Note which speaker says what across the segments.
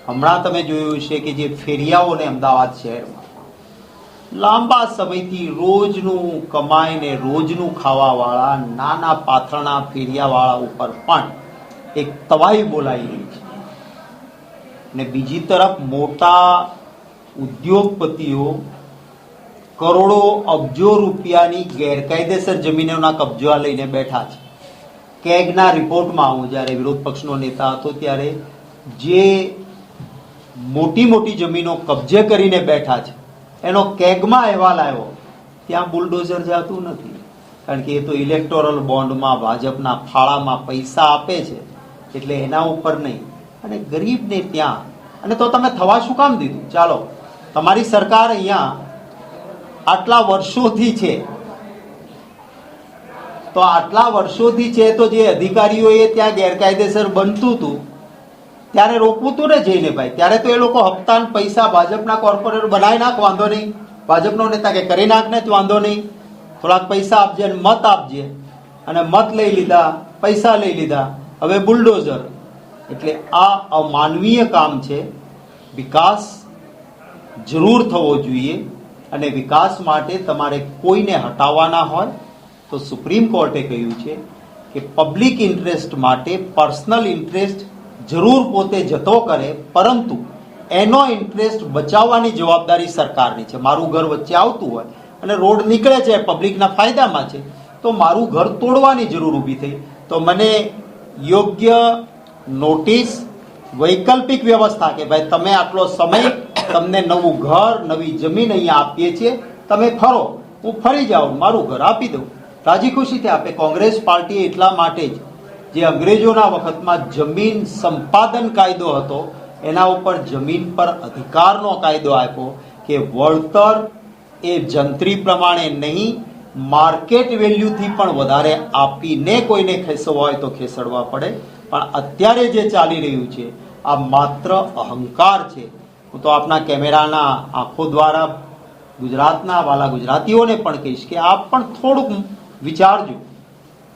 Speaker 1: હમણાં તમે જોયું છે કે જે ફેરિયાઓને અમદાવાદ શહેરમાં લાંબા સમયથી રોજનું કમાઈને રોજનું ખાવાવાળા નાના પાથરણા ફેરિયાવાળા ઉપર પણ એક તવાઈ બોલાઈ રહી છે. ને બીજી તરફ મોટા ઉદ્યોગપતિઓ કરોડો અબજો રૂપિયાની ગેરકાયદેસર જમીનોના કબજા લઈને બેઠા છે. કેગના રિપોર્ટમાં હું જ્યારે વિરોધ પક્ષનો નેતા હતો ત્યારે જે મોટી મોટી જમીનો કબજે કરીને બેઠા છે એનો કેગમાં અહેવાલ આવ્યો, ત્યાં બુલડોઝર જતું નથી, કારણ કે એ તો ઇલેક્ટોરલ બોન્ડમાં ભાજપના ફાળામાં પૈસા આપે છે એટલે એના ઉપર નહીં. અને ગરીબને ત્યાં, અને તો તમે થવા શું કામ દીધું? ચાલો, તમારી સરકાર અહીંયા આટલા વર્ષોથી છે, તો આટલા વર્ષોથી છે તો જે અધિકારીઓએ ત્યાં ગેરકાયદેસર બનતું હતું ત્યારે રોકવું હતું ને જઈને ભાઈ. ત્યારે તો એ લોકો હપ્તા પૈસા ભાજપના કોર્પોરેટર બનાવી નાખ, વાંધો નહીં, ભાજપનો નેતા કે કરી નાખ ને વાંધો નહીં, થોડાક પૈસા આપજે અને મત આપજે, અને મત લઈ લીધા, પૈસા લઈ લીધા, હવે બુલડોઝર. એટલે આ અમાનવીય કામ છે. વિકાસ જરૂર થવો જોઈએ, અને વિકાસ માટે તમારે કોઈને હટાવવાના હોય તો સુપ્રીમ કોર્ટે કહ્યું છે કે પબ્લિક ઇન્ટરેસ્ટ માટે પર્સનલ ઇન્ટરેસ્ટ જરૂર પોતે જતો કરે, પરંતુ એનો ઇન્ટરેસ્ટ બચાવવાની જવાબદારી સરકારની છે. મારું ઘર વચ્ચે આવતું હોય અને રોડ નીકળે છે, પબ્લિકના ફાયદામાં છે, તો મારું ઘર તોડવાની જરૂર ઊભી થઈ તો મને યોગ્ય નોટિસ, વૈકલ્પિક વ્યવસ્થા કે ભાઈ તમે આટલો સમય, તમને નવું ઘર, નવી જમીન અહીંયા આપીએ છીએ, તમે ફરો, હું ફરી જાઉં, મારું ઘર આપી દઉં, રાજી ખુશીથી આપે. કોંગ્રેસ પાર્ટીએ એટલા માટે જ જે અંગ્રેજોના વખતમાં જમીન સંપાદન કાયદો હતો એના ઉપર જમીન પર અધિકારનો કાયદો આપ્યો કે વળતર એ જંત્રી પ્રમાણે નહીં, માર્કેટ વેલ્યુથી પણ વધારે આપીને કોઈને ખેસવા હોય તો ખેસડવા પડે. પણ અત્યારે જે ચાલી રહ્યું છે આ માત્ર અહંકાર છે. હું તો આપના કેમેરાના આંખો દ્વારા ગુજરાતના વાલા ગુજરાતીઓને પણ કહીશ કે આપ પણ થોડુંક વિચારજો.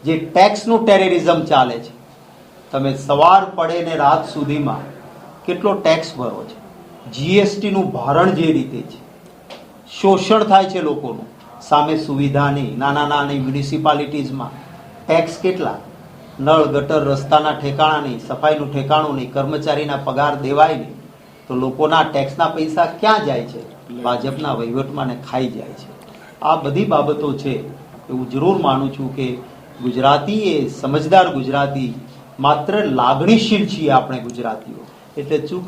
Speaker 1: જે ટેક્સનું ટેરરિઝમ ચાલે છે, તમે સવાર પડે ને રાત સુધીમાં કેટલો ટેક્સ ભરો છે, જીએસટીનું ભારણ જે રીતે છે, શોષણ થાય છે લોકોનું, સામે સુવિધા નહીં. નાના નાની મ્યુનિસિપાલિટીઝમાં ટેક્સ કેટલા, નળ ગટર રસ્તાના ઠેકાણા નહીં, સફાઈનું ઠેકાણું નહીં, કર્મચારીના પગાર દેવાય નહીં, તો લોકોના ટેક્સના પૈસા ક્યાં જાય છે? ભાજપના વહીવટમાં ને ખાઈ જાય છે. આ બધી બાબતો છે. એવું જરૂર માનું છું કે ગુજરાતી એ સમજદાર ગુજરાતી, માત્ર લાગણીશીલ છીએ આપણે ગુજરાતીઓ, એટલે ચૂંટણી